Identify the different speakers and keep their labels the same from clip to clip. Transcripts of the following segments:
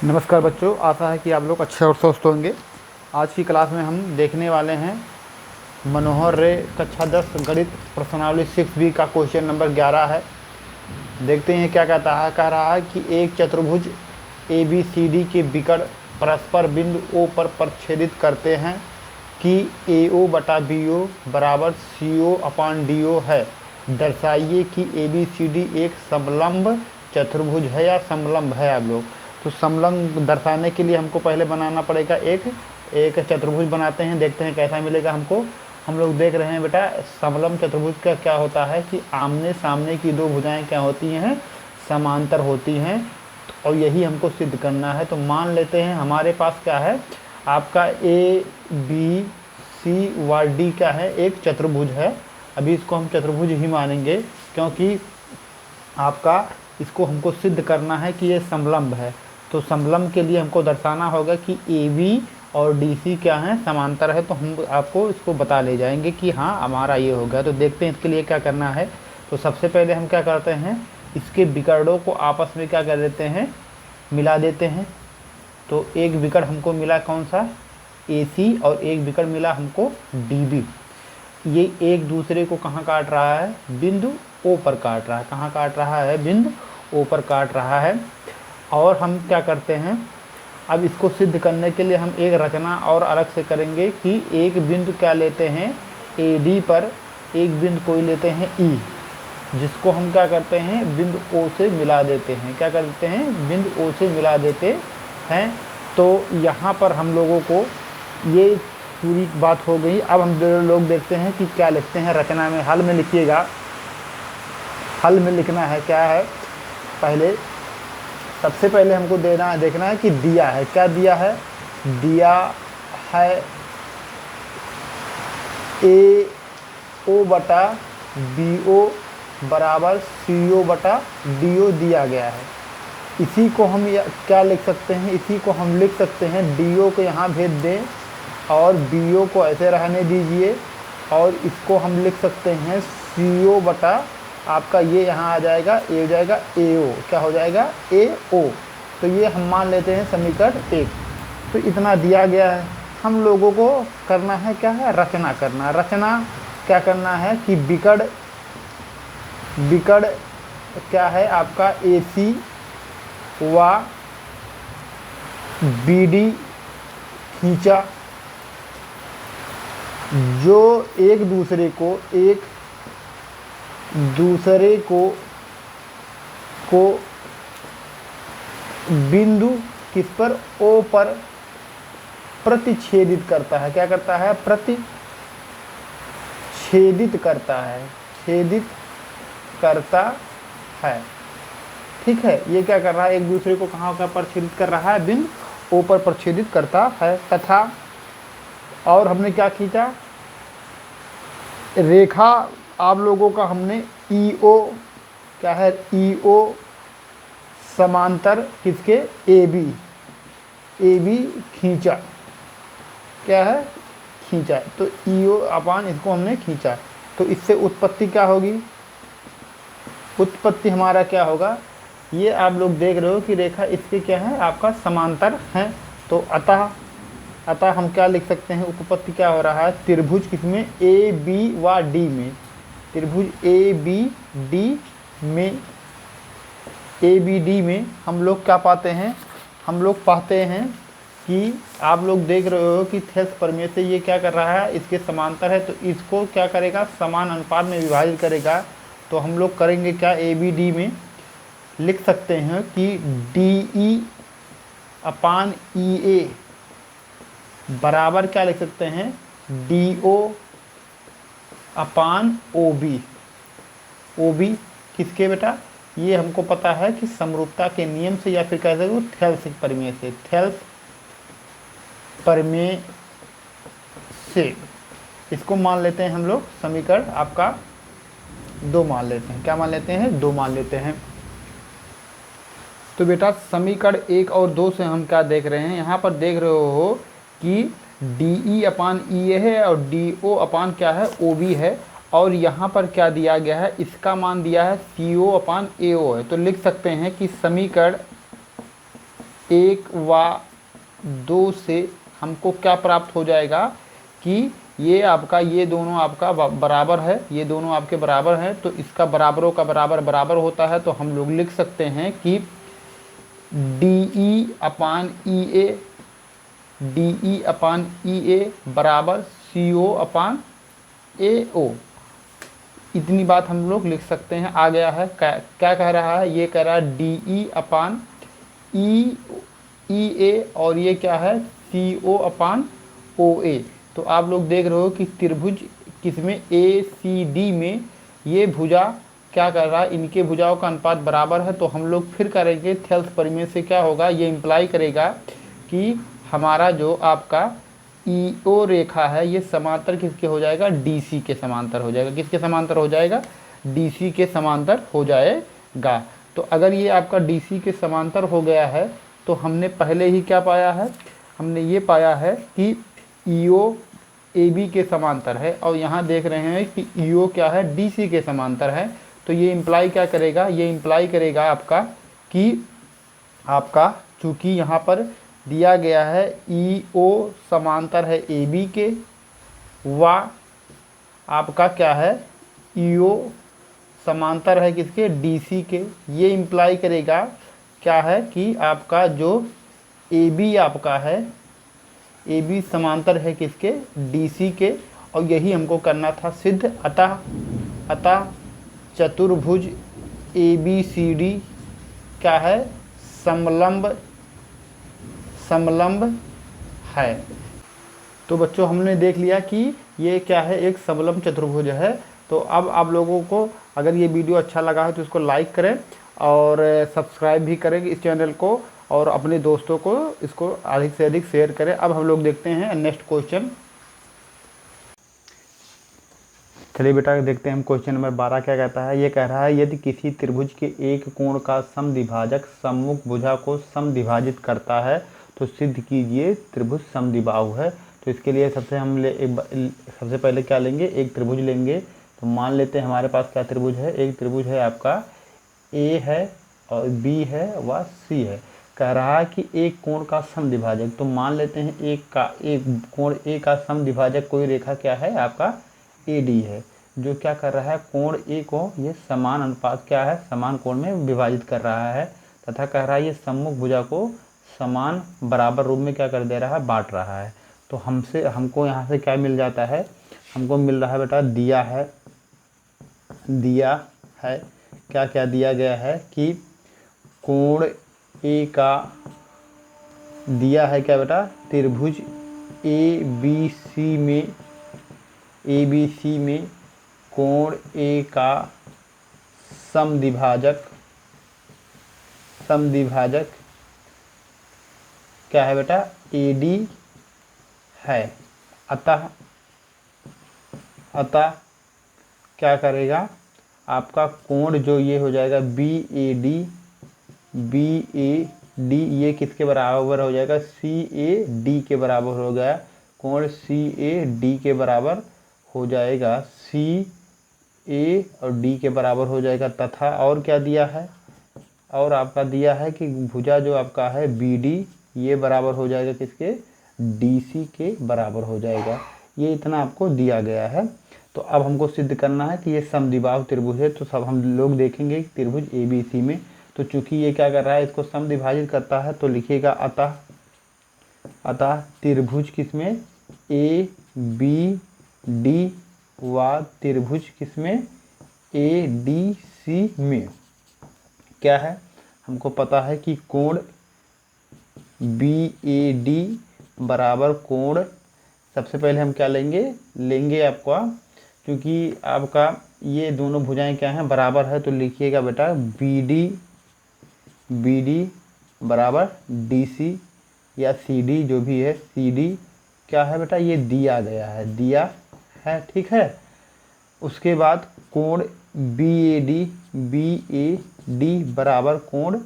Speaker 1: नमस्कार बच्चों, आशा है कि आप लोग अच्छे और स्वस्थ होंगे। आज की क्लास में हम देखने वाले हैं मनोहर रे कक्षा 10 गणित प्रश्नावली 6B का क्वेश्चन नंबर 11 है। देखते हैं क्या कहता है। कह रहा है कि एक चतुर्भुज ABCD के विकर्ण परस्पर बिंदु O पर प्रच्छेदित करते हैं कि AO बटा BO बराबर CO अपान DO है। दर्शाइए कि ABCD एक समलंब चतुर्भुज है या समलंब है। आप लोग तो समलंब दर्शाने के लिए हमको पहले बनाना पड़ेगा एक चतुर्भुज बनाते हैं, देखते हैं कैसा मिलेगा हमको। हम लोग देख रहे हैं बेटा, समलंब चतुर्भुज का क्या होता है कि आमने सामने की दो भुजाएं क्या होती हैं, समांतर होती हैं, और यही हमको सिद्ध करना है। तो मान लेते हैं हमारे पास क्या है, आपका ABCD क्या है, एक चतुर्भुज है। अभी इसको हम चतुर्भुज ही मानेंगे क्योंकि आपका इसको हमको सिद्ध करना है कि ये समलंब है। तो समलंब के लिए हमको दर्शाना होगा कि AB और DC क्या है, समांतर है। तो हम आपको इसको बता ले जाएंगे कि हाँ हमारा ये हो गया। तो देखते हैं इसके लिए क्या करना है। तो सबसे पहले हम क्या करते हैं, इसके विकर्णों को आपस में क्या कर देते हैं, मिला देते हैं। तो एक विकर्ण हमको मिला कौन सा, AC, और एक विकर्ण मिला हमको DB। ये एक दूसरे को कहाँ काट रहा है, बिंदु O पर काट रहा है। कहाँ काट रहा है, बिंदु O पर काट रहा है। और हम क्या करते हैं, अब इसको सिद्ध करने के लिए हम एक रचना और अलग से करेंगे कि एक बिंदु क्या लेते हैं, AD पर एक बिंदु कोई लेते हैं E, जिसको हम क्या करते हैं, बिंदु O से मिला देते हैं। क्या करते हैं, बिंदु O से मिला देते हैं। तो यहाँ पर हम लोगों को ये पूरी बात हो गई। अब हम लोग देखते हैं कि क्या लिखते हैं रचना में। हल में लिखिएगा, हल में लिखना है क्या है, पहले सबसे पहले हमको देखना है कि दिया है, क्या दिया है, दिया है AO बटा BO बराबर CO बटा DO दिया गया है। इसी को हम क्या लिख सकते हैं, इसी को हम लिख सकते हैं, DO को यहाँ भेज दें और BO को ऐसे रहने दीजिए, और इसको हम लिख सकते हैं CO बटा आपका ये यहाँ आ जाएगा, ये हो जाएगा AO, क्या हो जाएगा, AO। तो ये हम मान लेते हैं समीकरण 1। तो इतना दिया गया है। हम लोगों को करना है क्या है, रचना करना। रचना क्या करना है कि विकर्ण क्या है आपका AC व BD खींचा, जो एक दूसरे को बिंदु किस पर, O पर प्रतिच्छेदित करता है। क्या करता है, प्रतिच्छेदित करता है, छेदित करता है। ठीक है, ये क्या कर रहा है, एक दूसरे को कहाँ का प्रच्छेदित कर रहा है, बिंदु O पर प्रच्छेदित करता है। तथा और हमने क्या खींचा, रेखा आप लोगों का हमने EO क्या है, EO समांतर किसके, AB खींचा, क्या है, खींचा। तो EO अपान इसको हमने खींचा। तो इससे उत्पत्ति क्या होगी, उत्पत्ति हमारा क्या होगा, ये आप लोग देख रहे हो कि रेखा इसके क्या है, आपका समांतर है। तो अतः हम क्या लिख सकते हैं, उत्पत्ति क्या हो रहा है, त्रिभुज किसमें, AB व D में, त्रिभुज ABD में हम लोग क्या पाते हैं, हम लोग पाते हैं कि आप लोग देख रहे हो कि थेस प्रमेय से ये क्या कर रहा है, इसके समांतर है। तो इसको क्या करेगा, समान अनुपात में विभाजित करेगा। तो हम लोग करेंगे क्या, ABD में लिख सकते हैं कि DE अपान EA बराबर क्या लिख सकते हैं, DO अपान OB किसके बेटा, ये हमको पता है कि समरूपता के नियम से, या फिर कह सकते हो थेल्स प्रमेय से, थेल्स प्रमेय से। इसको मान लेते हैं हम लोग समीकरण आपका 2 मान लेते हैं। क्या मान लेते हैं, 2 मान लेते हैं। तो बेटा समीकरण 1 और 2 से हम क्या देख रहे हैं, यहाँ पर देख रहे हो कि DE अपान EA है और DO अपान क्या है, OB है। और यहाँ पर क्या दिया गया है, इसका मान दिया है CO अपान AO है। तो लिख सकते हैं कि समीकरण 1 व 2 से हमको क्या प्राप्त हो जाएगा कि ये आपका, ये दोनों आपका बराबर है, ये दोनों आपके बराबर हैं, तो इसका बराबरों का बराबर बराबर होता है। तो हम लोग लिख सकते हैं कि DE अपान EA, DE अपान EA बराबर CO अपान AO। इतनी बात हम लोग लिख सकते हैं। आ गया है, क्या कह रहा है, ये कह रहा है DE अपान EA और ये क्या है CO अपान OA। तो आप लोग देख रहे हो कि त्रिभुज किसमें ACD में ये भुजा क्या कर रहा है, इनके भुजाओं का अनुपात बराबर है। तो हम लोग फिर करेंगे थेल्स परिमेय से, क्या होगा, ये इम्प्लाई करेगा कि हमारा जो आपका EO रेखा है ये समांतर किसके हो जाएगा, DC के समांतर हो जाएगा। किसके समांतर हो जाएगा, DC के समांतर हो जाएगा। तो अगर ये आपका DC के समांतर हो गया है तो हमने पहले ही क्या पाया है, हमने ये पाया है कि EO AB के समांतर है, और यहाँ देख रहे हैं कि EO क्या है, DC के समांतर है। तो ये इम्प्लाई क्या करेगा, ये इम्प्लाई करेगा आपका कि आपका चूँकि यहाँ पर दिया गया है EO समांतर है AB के, व आपका क्या है EO समांतर है किसके, DC के। ये इम्प्लाई करेगा क्या है कि आपका जो AB आपका है, AB समांतर है किसके, DC के। और यही हमको करना था सिद्ध। अतः चतुर्भुज ABCD क्या है, समलंब है। तो बच्चों हमने देख लिया कि ये क्या है, एक समलंब चतुर्भुज है। तो अब आप लोगों को अगर ये वीडियो अच्छा लगा है तो इसको लाइक करें और सब्सक्राइब भी करें इस चैनल को, और अपने दोस्तों को इसको अधिक से अधिक शेयर करें। अब हम लोग देखते हैं नेक्स्ट क्वेश्चन। चलिए बेटा देखते हैं हम क्वेश्चन नंबर 12 क्या कहता है। ये कह रहा है यदि किसी त्रिभुज के एक कोण का समद्विभाजक सम्मुख भुजा को समद्विभाजित करता है तो सिद्ध कीजिए त्रिभुज समद्विबाहु है। तो इसके लिए सबसे पहले क्या लेंगे, एक त्रिभुज लेंगे। तो मान लेते हैं हमारे पास क्या त्रिभुज है, एक त्रिभुज है आपका A है और B है व C है। कह रहा है कि एक कोण का समद्विभाजक, तो मान लेते हैं एक कोण A का समद्विभाजक कोई रेखा क्या है आपका AD है, जो क्या कर रहा है, कोण A को ये समान अनुपात क्या है, समान कोण में विभाजित कर रहा है। तथा कह रहा है ये सम्मुख भुजा को समान बराबर रूप में क्या कर दे रहा है, बांट रहा है। तो हमको यहाँ से क्या मिल जाता है, हमको मिल रहा है बेटा, दिया है क्या क्या दिया गया है कि कोण A का दिया है क्या बेटा, त्रिभुज ABC में कोण A का समद्विभाजक क्या है बेटा, AD है। अतः क्या करेगा, आपका कोण जो ये हो जाएगा BAD ये किसके बराबर हो जाएगा, CAD के बराबर हो गया। कोण CAD के बराबर हो जाएगा, CA और D के बराबर हो जाएगा। तथा और क्या दिया है, और आपका दिया है कि भुजा जो आपका है BD ये बराबर हो जाएगा किसके, DC के बराबर हो जाएगा। ये इतना आपको दिया गया है। तो अब हमको सिद्ध करना है कि ये समद्विबाहु त्रिभुज है। तो सब हम लोग देखेंगे त्रिभुज ABC में। तो चूंकि ये क्या कर रहा है, इसको समद्विभाजित करता है, तो लिखिएगा अतः त्रिभुज किसमें ABD व त्रिभुज किसमें ADC में क्या है, हमको पता है कि कोण BAD बराबर कोण, सबसे पहले हम क्या लेंगे आपका, क्योंकि आपका ये दोनों भुजाएं क्या हैं, बराबर है। तो लिखिएगा बेटा BD बराबर DC या CD जो भी है, CD क्या है बेटा, ये दिया गया है, ठीक है। उसके बाद कोण BAD बराबर कोण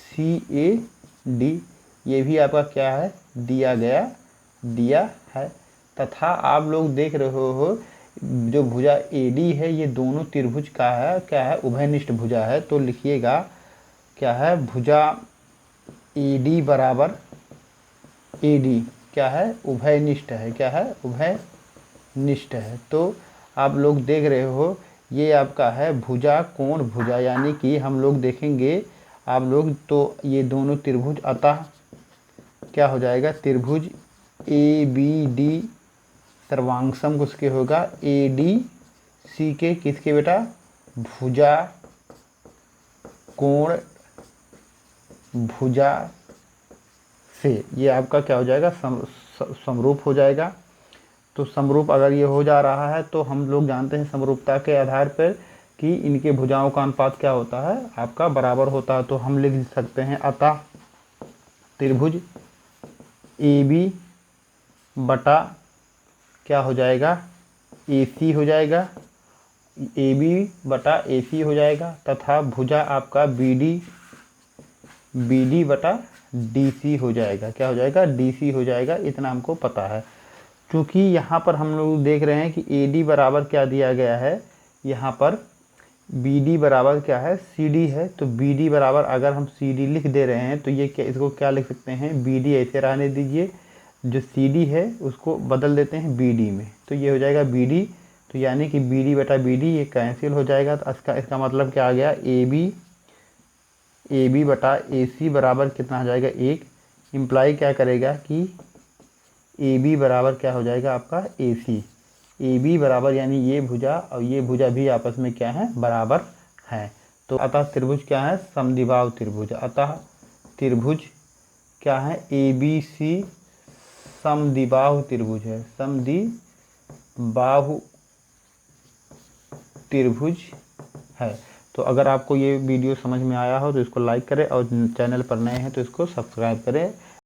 Speaker 1: CAD, ये भी आपका क्या है, दिया है। तथा आप लोग देख रहे हो जो भुजा AD है ये दोनों त्रिभुज का है क्या है, उभयनिष्ठ भुजा है। तो लिखिएगा क्या है, भुजा AD बराबर AD क्या है, उभयनिष्ठ है। क्या है, उभयनिष्ठ है। तो आप लोग देख रहे हो ये आपका है भुजा कोण भुजा, यानी कि हम लोग देखेंगे आप लोग तो ये दोनों त्रिभुज, अतः क्या हो जाएगा, त्रिभुज ABD सर्वांग उसके होगा ADC के किसके बेटा, भुजा कोण भुजा से। ये आपका क्या हो जाएगा, समरूप हो जाएगा। तो समरूप अगर ये हो जा रहा है तो हम लोग जानते हैं समरूपता के आधार पर कि इनके भुजाओं का अनुपात क्या होता है, आपका बराबर होता है। तो हम लिख सकते हैं अतः त्रिभुज AB बटा क्या हो जाएगा, AC हो जाएगा, AB बटा AC हो जाएगा, तथा भुजा आपका BD बटा DC हो जाएगा। क्या हो जाएगा, DC हो जाएगा। इतना हमको पता है। क्योंकि यहाँ पर हम लोग देख रहे हैं कि AD बराबर क्या दिया गया है, यहाँ पर BD बराबर क्या है, CD है। तो BD बराबर अगर हम CD लिख दे रहे हैं तो ये क्या, इसको क्या लिख सकते हैं, BD ऐसे रहने दीजिए, जो CD है उसको बदल देते हैं BD में, तो ये हो जाएगा BD। तो यानी कि BD बटा BD ये कैंसिल हो जाएगा। तो इसका मतलब क्या आ गया, AB बटा AC बराबर कितना हो जाएगा, 1। इम्प्लाई क्या करेगा कि AB बराबर क्या हो जाएगा आपका AC। AB बराबर यानी ये भुजा और ये भुजा भी आपस में क्या है, बराबर हैं। तो अतः त्रिभुज क्या है, समद्विबाहु त्रिभुज। अतः त्रिभुज क्या है, ABC समद्विबाहु त्रिभुज है, समद्विबाहु त्रिभुज है। तो अगर आपको ये वीडियो समझ में आया हो तो इसको लाइक करें और चैनल पर नए हैं तो इसको सब्सक्राइब करें।